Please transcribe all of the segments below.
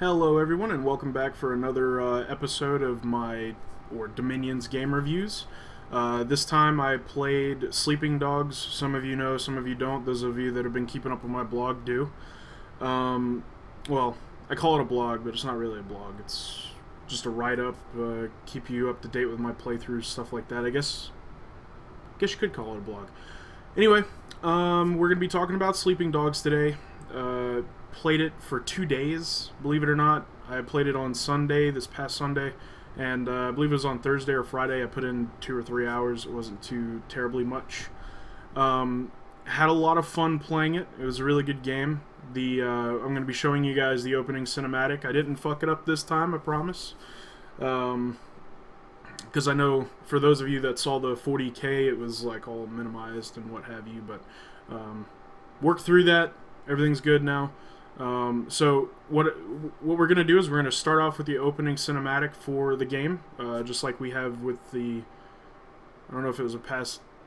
Hello everyone and welcome back for another episode of DaMinion's game reviews. This time I played Sleeping Dogs. Some of you know, some of you don't. Those of you that have been keeping up with my blog do. Well, I call it a blog, but it's not really a blog. It's just a write-up, keep you up to date with my playthroughs, stuff like that. I guess you could call it a blog. Anyway, we're going to be talking about Sleeping Dogs today. Played it for 2 days, believe it or not. I played it on Sunday, this past Sunday, and I believe it was on Thursday or Friday. I put in 2 or 3 hours. It wasn't too terribly much. Had a lot of fun playing it. It was a really good game. I'm going to be showing you guys the opening cinematic. I didn't fuck it up this time, I promise. Because I know for those of you that saw the 40K, it was like all minimized and what have you, but worked through that. Everything's good now. So what we're going to do is we're going to start off with the opening cinematic for the game, just like we have with the, I don't know if it was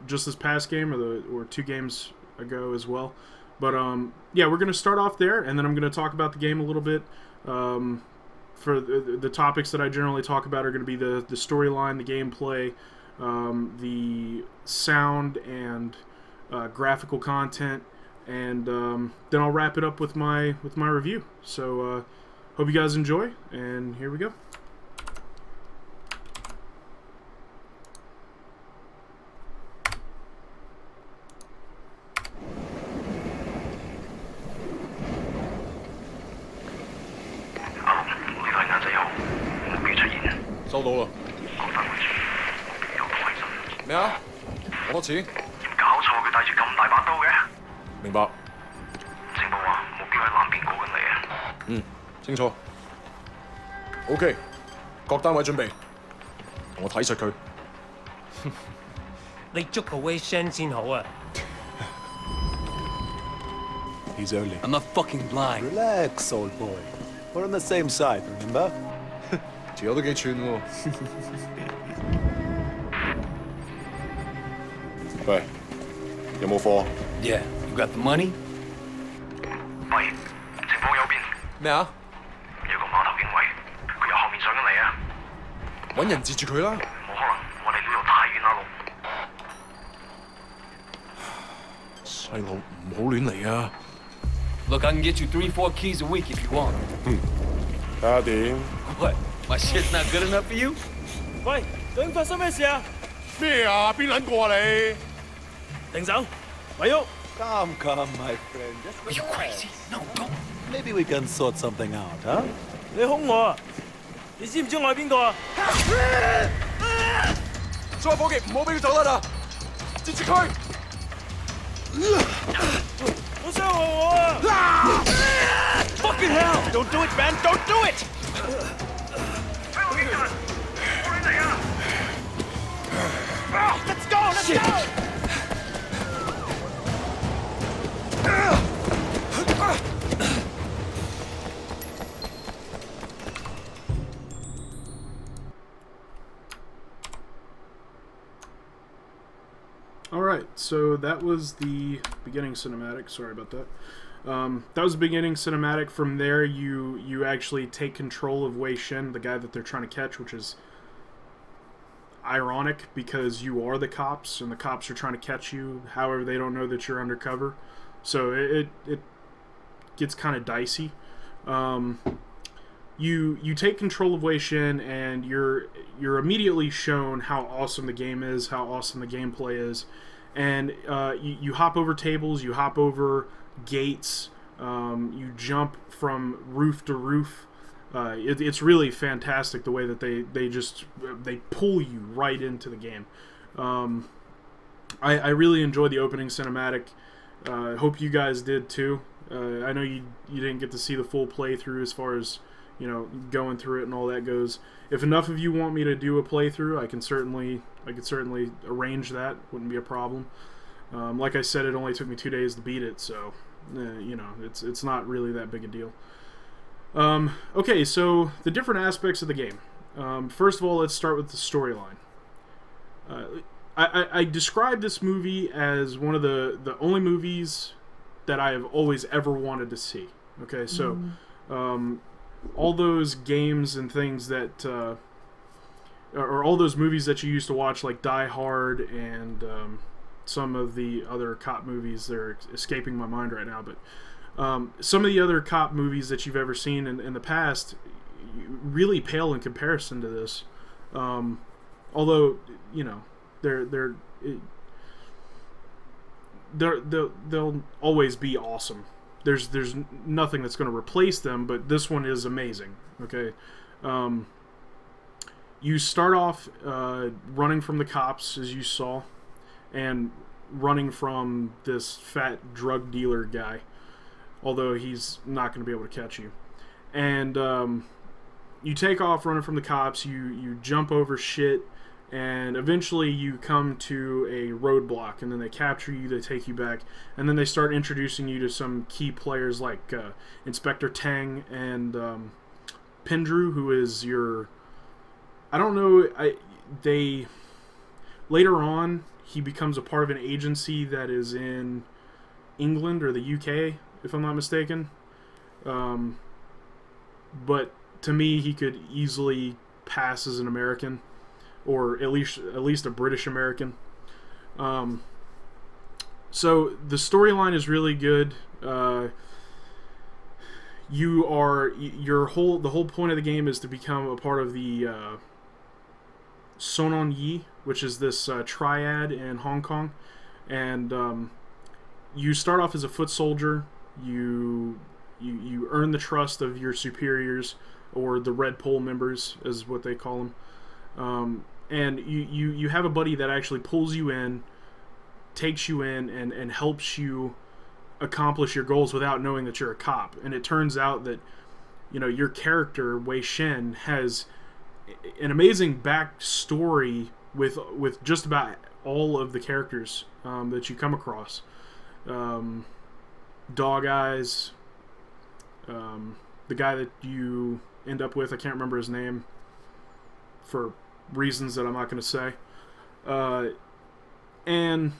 just this past game or 2 games ago as well. But yeah, we're going to start off there, and then I'm going to talk about the game a little bit. For the topics that I generally talk about are going to be the storyline, the gameplay, the sound and graphical content. And then I'll wrap it up with my review. So hope you guys enjoy, and here we go. OK， 各單位準備，同我睇實佢。你捉個 Wei Shen 先好啊。He's only. I'm not fucking blind. Relax, old boy. We're on the same side, remember? 條友都幾串喎。喂，有冇貨？ Yeah, you got the money? 喂，情況有變。咩啊？有個碼頭警衛，佢由後面上緊嚟啊！揾人截住佢啦！冇可能，我哋呢度太遠啦，路。細路唔好亂嚟啊！ Look, I can get you 3-4 keys a week if you want. 睇下點？ What? My shit's not good enough for you? 喂，究竟發生咩事啊？咩啊？邊撚個啊你？停手，咪喐！ Come, my friend. Just Are you crazy? No, don't. Maybe we can sort something out, huh? 你兇我啊！你知唔知我係邊個啊？所有伙計唔好俾佢走得啦！截住佢！好傷害我啊 ！Fucking hell! Don't do it, man! Don't do it! 香港警察，我亂嚟啊 Let's go! Let's go! Alright, so that was the beginning cinematic. Sorry about that. That was the beginning cinematic. From there, you actually take control of Wei Shen, the guy that they're trying to catch, which is ironic because you are the cops, and the cops are trying to catch you. However, they don't know that you're undercover. So it gets kind of dicey. You take control of Wei Shen, and you're immediately shown how awesome the game is, how awesome the gameplay is, and you hop over tables, you hop over gates, you jump from roof to roof. It's really fantastic the way that they pull you right into the game. I really enjoyed the opening cinematic. I hope you guys did too. I know you didn't get to see the full playthrough as far as, you know, going through it and all that goes. If enough of you want me to do a playthrough, I could certainly arrange that. Wouldn't be a problem. Like I said, it only took me 2 days to beat it, so you know, it's not really that big a deal. Okay, so the different aspects of the game. First of all, let's start with the storyline. I describe this movie as one of the only movies that I have always ever wanted to see. Okay, so all those games and things that, or all those movies that you used to watch, like Die Hard and some of the other cop movies. They're escaping my mind right now, but some of the other cop movies that you've ever seen in the past really pale in comparison to this. Although, you know, they'll always be awesome. There's nothing that's going to replace them, but this one is amazing. Okay, you start off running from the cops, as you saw, and running from this fat drug dealer guy, although he's not going to be able to catch you. And you take off running from the cops, you jump over shit, and eventually you come to a roadblock, and then they capture you, they take you back, and then they start introducing you to some key players like Inspector Tang and Pendrew, who is your... I don't know, later on, he becomes a part of an agency that is in England or the UK, if I'm not mistaken. But to me, he could easily pass as an American, or at least a British American. So the storyline is really good. The whole point of the game is to become a part of the Sonon Yi, which is this triad in Hong Kong, and you start off as a foot soldier. You earn the trust of your superiors, or the Red Pole members, is what they call them. And you have a buddy that actually pulls you in, takes you in, and helps you accomplish your goals without knowing that you're a cop. And it turns out that, you know, your character, Wei Shen, has an amazing backstory with just about all of the characters that you come across. Dog Eyes, the guy that you end up with, I can't remember his name for reasons that I'm not going to say. And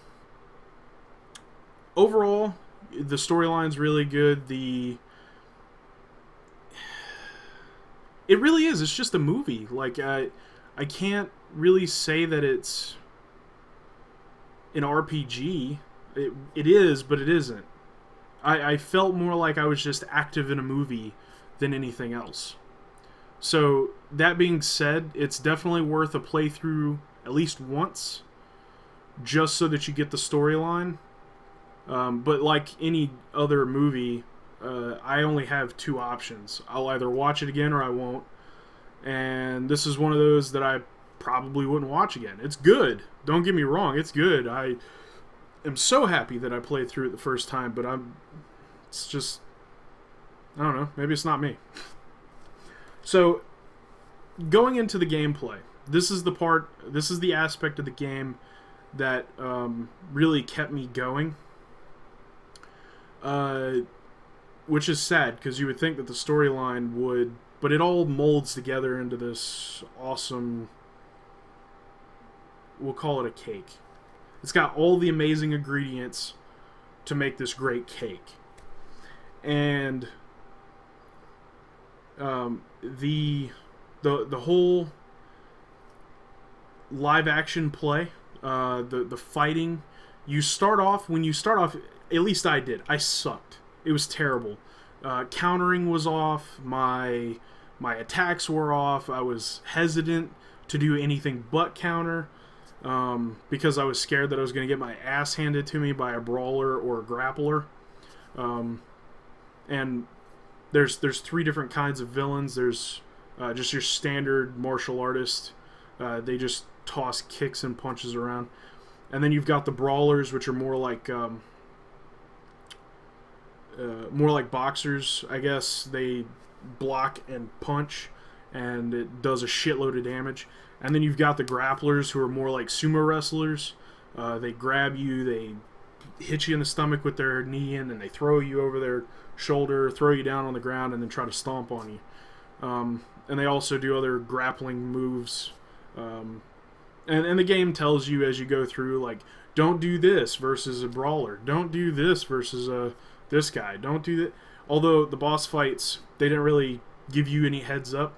overall, the storyline's really good. It really is. It's just a movie. Like, I can't really say that it's an RPG. It is, but it isn't. I felt more like I was just active in a movie than anything else. So, that being said, it's definitely worth a playthrough at least once, just so that you get the storyline. But like any other movie, I only have two options. I'll either watch it again or I won't. And this is one of those that I probably wouldn't watch again. It's good. Don't get me wrong. It's good. I am so happy that I played through it the first time, but it's just, I don't know. Maybe it's not me. So, going into the gameplay, this is the aspect of the game that really kept me going. Which is sad, because you would think that the storyline would, but it all molds together into this awesome, we'll call it a cake. It's got all the amazing ingredients to make this great cake. And the whole live action play, the fighting, when you start off, at least I did, I sucked. It was terrible. Countering was off. My attacks were off. I was hesitant to do anything but counter, because I was scared that I was going to get my ass handed to me by a brawler or a grappler. And there's three different kinds of villains. There's just your standard martial artist. They just toss kicks and punches around. And then you've got the brawlers, which are more like boxers, I guess. They block and punch, and it does a shitload of damage. And then you've got the grapplers, who are more like sumo wrestlers. They grab you, they hit you in the stomach with their knee in, and they throw you over their shoulder, throw you down on the ground, and then try to stomp on you. And they also do other grappling moves. And the game tells you as you go through, like, don't do this versus a brawler. Don't do this versus this guy. Don't do that. Although the boss fights, they didn't really give you any heads up.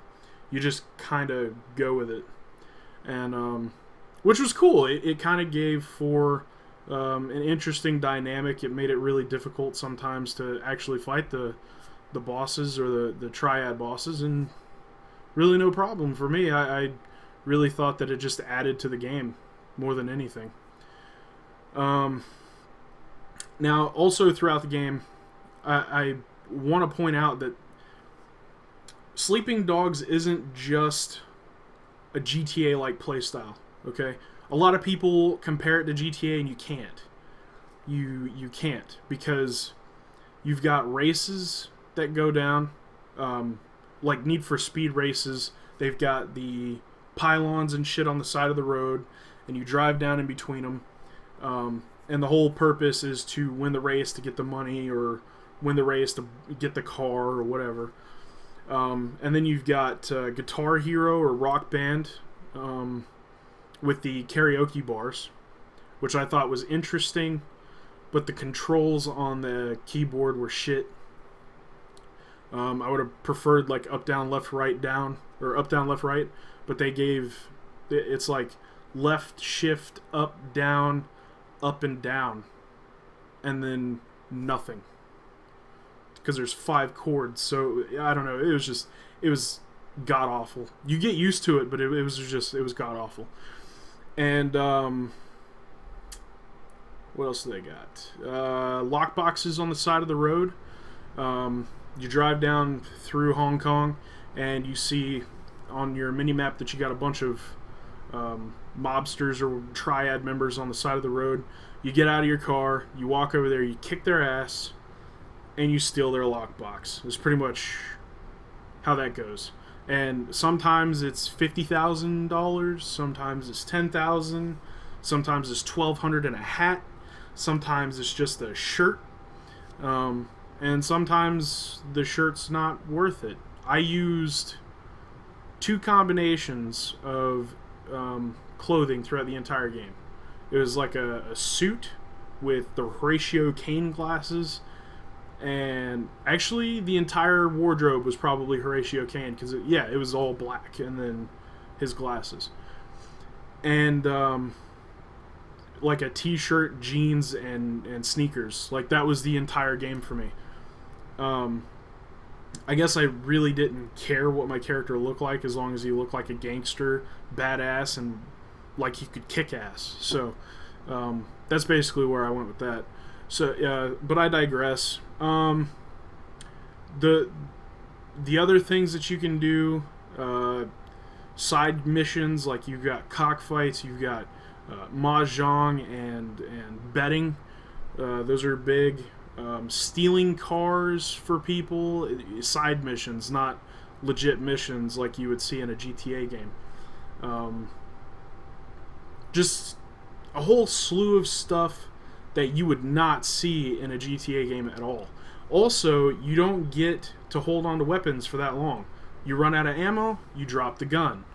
You just kind of go with it, and which was cool. It kind of gave for an interesting dynamic. It made it really difficult sometimes to actually fight the bosses or the triad bosses, and really no problem for me. I really thought that it just added to the game more than anything. Now, also throughout the game, I want to point out that Sleeping Dogs isn't just a GTA-like playstyle, okay? A lot of people compare it to GTA, and you can't. You can't, because you've got races that go down, like Need for Speed races. They've got the pylons and shit on the side of the road, and you drive down in between them. And the whole purpose is to win the race to get the money, or win the race to get the car, or whatever. And then you've got Guitar Hero or Rock Band with the karaoke bars, which I thought was interesting, but the controls on the keyboard were shit. I would have preferred like up, down, left, right, down, or up, down, left, right, but they gave, it's like left, shift, up, down, up and down, and then nothing, because there's 5 chords. So I don't know, it was god awful. You get used to it, but it was god awful. And what else do they got? Lock boxes on the side of the road. You drive down through Hong Kong, and you see on your mini-map that you got a bunch of mobsters or triad members on the side of the road. You get out of your car, you walk over there, you kick their ass, and you steal their lockbox. It's pretty much how that goes. And sometimes it's $50,000, sometimes it's $10,000, sometimes it's $1,200 and a hat, sometimes it's just a shirt, and sometimes the shirt's not worth it. I used 2 combinations of clothing throughout the entire game. It was like a suit with the Horatio Caine glasses, and actually the entire wardrobe was probably Horatio Caine, because it was all black, and then his glasses, and like a t-shirt, jeans, and sneakers. Like, that was the entire game for me. I guess I really didn't care what my character looked like, as long as he looked like a gangster, badass, and like he could kick ass. So that's basically where I went with that. So but I digress. The other things that you can do, side missions, like you've got cockfights, you've got mahjong and betting. Those are big. Stealing cars for people, side missions, not legit missions like you would see in a GTA game. Just a whole slew of stuff that you would not see in a GTA game at all. Also, you don't get to hold on to weapons for that long. You run out of ammo, you drop the gun.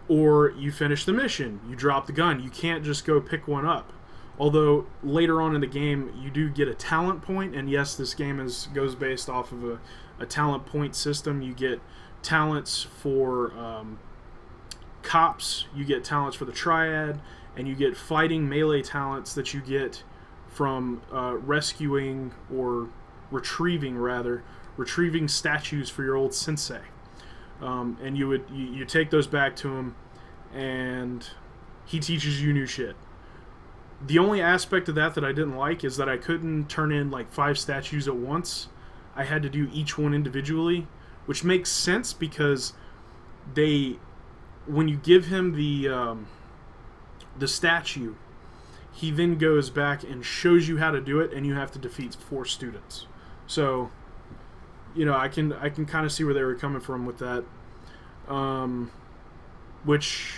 Or you finish the mission, you drop the gun. You can't just go pick one up. Although later on in the game you do get a talent point, and yes, this game goes based off of a talent point system. You get talents for cops, you get talents for the triad, and you get fighting melee talents that you get from rescuing or retrieving statues for your old sensei. And you take those back to him, and he teaches you new shit. The only aspect of that I didn't like is that I couldn't turn in like 5 statues at once. I had to do each one individually, which makes sense because when you give him the statue, he then goes back and shows you how to do it, and you have to defeat 4 students. So, I can kind of see where they were coming from with that, which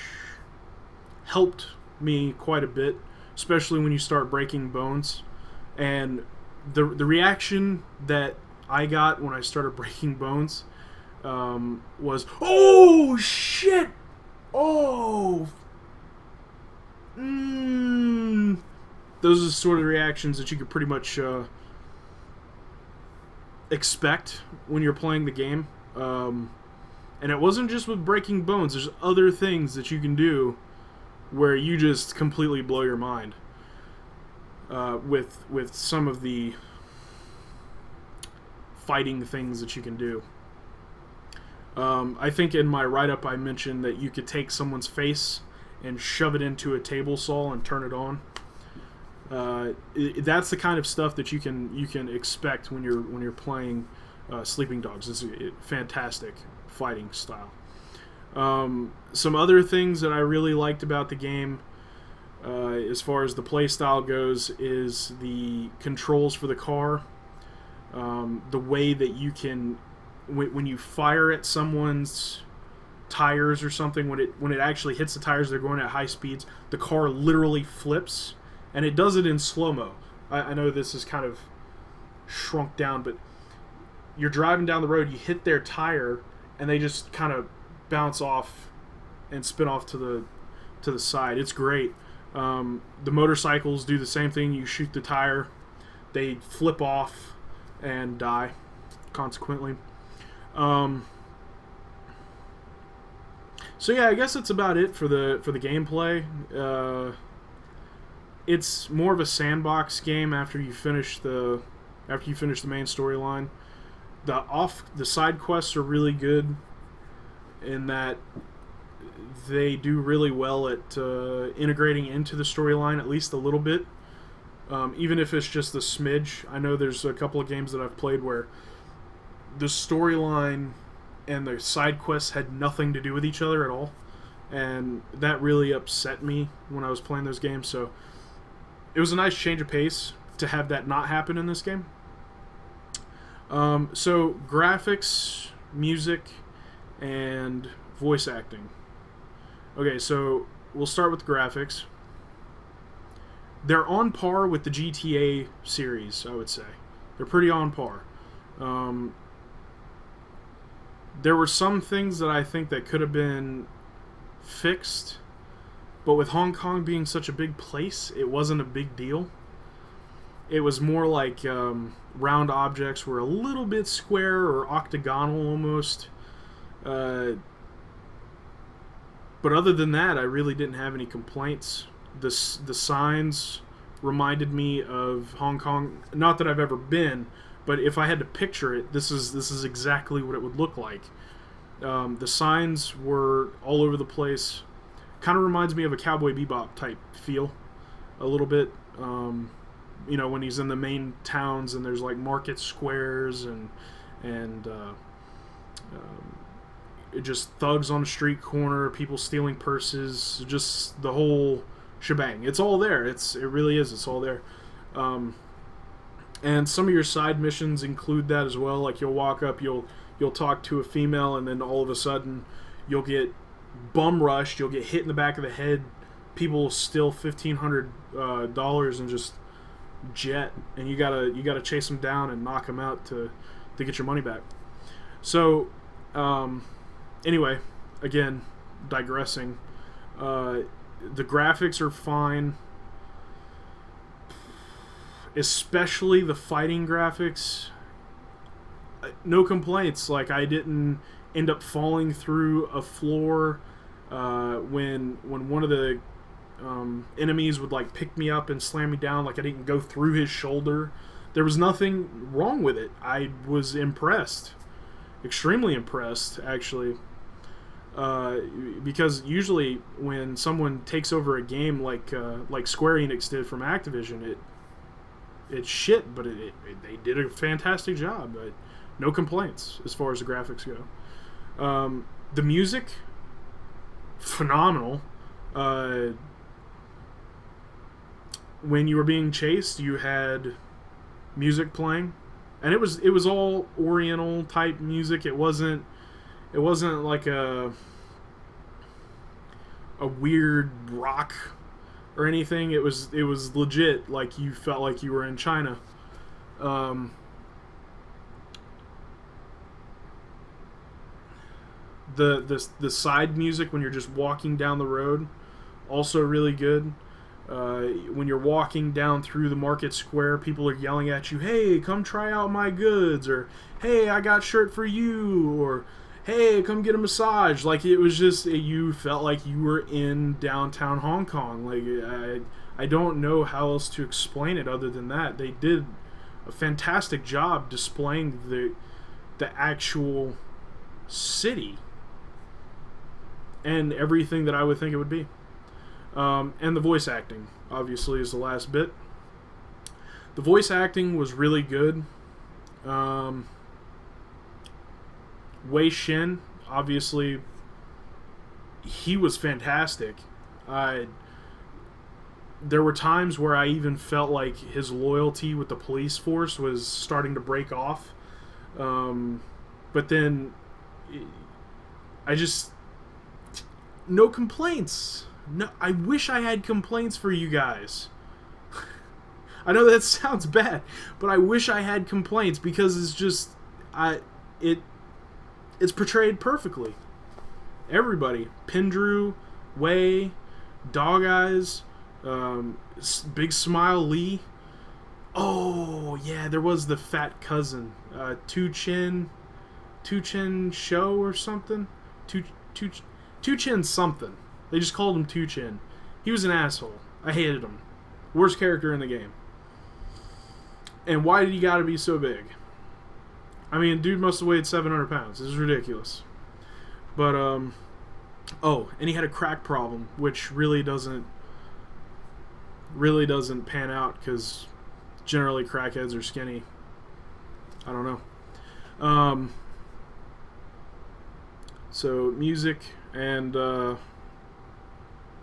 helped me quite a bit, especially when you start breaking bones. And the reaction that I got when I started breaking bones was, oh shit, oh. Those are the sort of reactions that you could pretty much expect when you're playing the game. And it wasn't just with breaking bones. There's other things that you can do where you just completely blow your mind with some of the fighting things that you can do. I think in my write-up I mentioned that you could take someone's face and shove it into a table saw and turn it on. That's the kind of stuff that you can expect when you're playing Sleeping Dogs. It's a fantastic fighting style. Some other things that I really liked about the game, as far as the play style goes, is the controls for the car. The way that you can, when you fire at someone's tires or something, when it actually hits the tires, they're going at high speeds, the car literally flips, and it does it in slow-mo. I know this is kind of shrunk down, but you're driving down the road, you hit their tire, and they just kind of bounce off and spin off to the side. It's great. The motorcycles do the same thing. You shoot the tire, they flip off and die consequently. So yeah, I guess that's about it for the gameplay. It's more of a sandbox game after you finish the main storyline. The side quests are really good in that they do really well at integrating into the storyline at least a little bit, even if it's just a smidge. I know there's a couple of games that I've played where the storyline and the side quests had nothing to do with each other at all, and that really upset me when I was playing those games. So it was a nice change of pace to have that not happen in this game. So graphics, music, and voice acting. Okay, so we'll start with the graphics. They're on par with the GTA series, I would say. They're pretty on par. There were some things that I think that could have been fixed, but with Hong Kong being such a big place, it wasn't a big deal. It was more like round objects were a little bit square or octagonal almost. But other than that, I really didn't have any complaints. The signs reminded me of Hong Kong. Not that I've ever been, but if I had to picture it, this is exactly what it would look like. The signs were all over the place. Kind of reminds me of a Cowboy Bebop type feel, a little bit. You know, when he's in the main towns and there's like market squares and just thugs on the street corner, people stealing purses, just the whole shebang. It's all there. It really is. It's all there. And some of your side missions include that as well. Like you'll walk up, you'll talk to a female, and then all of a sudden you'll get bum rushed. You'll get hit in the back of the head. People will steal $1,500 and just jet, and you gotta chase them down and knock them out to get your money back. So anyway, again, digressing. The graphics are fine, especially the fighting graphics. No complaints. Like, I didn't end up falling through a floor when one of the enemies would like pick me up and slam me down. Like, I didn't go through his shoulder. There was nothing wrong with it. I was impressed, extremely impressed, actually. Because usually when someone takes over a game like Square Enix did from Activision, it's shit, but they did a fantastic job. No complaints as far as the graphics go. The music, phenomenal. When you were being chased, you had music playing, and it was all Oriental type music. It wasn't like a weird rock or anything. It was legit, like you felt like you were in China. The side music when you're just walking down the road, also really good. When you're walking down through the market square, people are yelling at you, "Hey, come try out my goods," or "Hey, I got shirt for you," or "Hey, come get a massage." Like, it was just, you felt like you were in downtown Hong Kong. Like, I don't know how else to explain it other than that. They did a fantastic job displaying the actual city and everything that I would think it would be. And the voice acting, obviously, is the last bit. The voice acting was really good. Wei Shen, obviously, he was fantastic. There were times where I even felt like his loyalty with the police force was starting to break off. But then, I just... No complaints. No, I wish I had complaints for you guys. I know that sounds bad, but I wish I had complaints, because it's just... It's portrayed perfectly. Everybody. Pindrew, Wei, Dog Eyes, Big Smile Lee. Oh, yeah, there was the fat cousin. Two Chin Show or something? Two Chin something. They just called him Two Chin. He was an asshole. I hated him. Worst character in the game. And why did he gotta be so big? I mean, dude must have weighed 700 pounds. This is ridiculous. But, oh, and he had a crack problem, which really doesn't pan out, because generally crackheads are skinny. I don't know. So, music, and,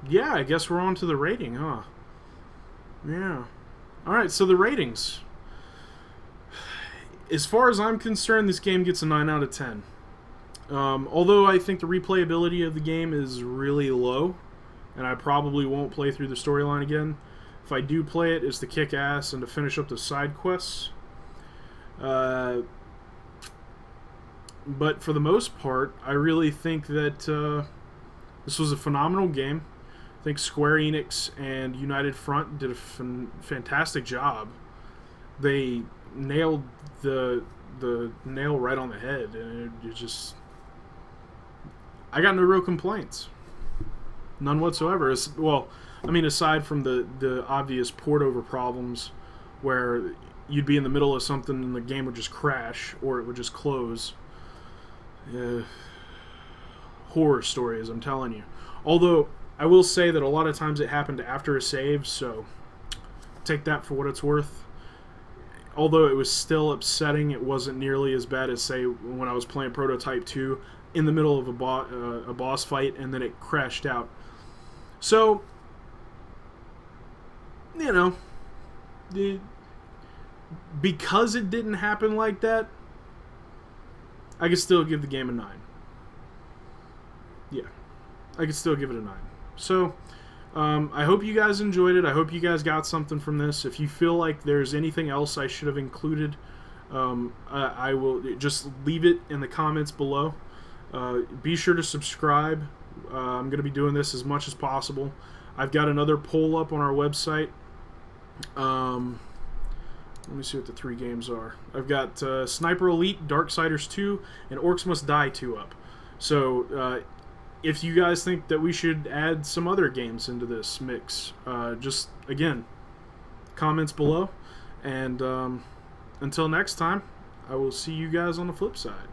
yeah, I guess we're on to the rating, huh? Yeah. Alright, so the ratings. As far as I'm concerned, this game gets a 9 out of 10. Although I think the replayability of the game is really low, and I probably won't play through the storyline again. If I do play it, it's to kick ass and to finish up the side quests. But for the most part, I really think that this was a phenomenal game. I think Square Enix and United Front did a fantastic job. They nailed the nail right on the head, and it just... I got no real complaints. None whatsoever. Well, I mean, aside from the obvious port over problems where you'd be in the middle of something and the game would just crash or it would just close. Horror stories, I'm telling you. Although, I will say that a lot of times it happened after a save, so take that for what it's worth. Although it was still upsetting, it wasn't nearly as bad as, say, when I was playing Prototype 2 in the middle of a boss fight and then it crashed out. So, you know, because it didn't happen like that, I could still give the game a 9. Yeah, I could still give it a 9. So, I hope you guys enjoyed it. I hope you guys got something from this. If you feel like there's anything else I should have included, I will just leave it in the comments below. Be sure to subscribe. I'm going to be doing this as much as possible. I've got another poll up on our website. Let me see what the 3 games are. I've got Sniper Elite, Darksiders 2, and Orcs Must Die 2 up. So, if you guys think that we should add some other games into this mix, just, again, comments below. And until next time, I will see you guys on the flip side.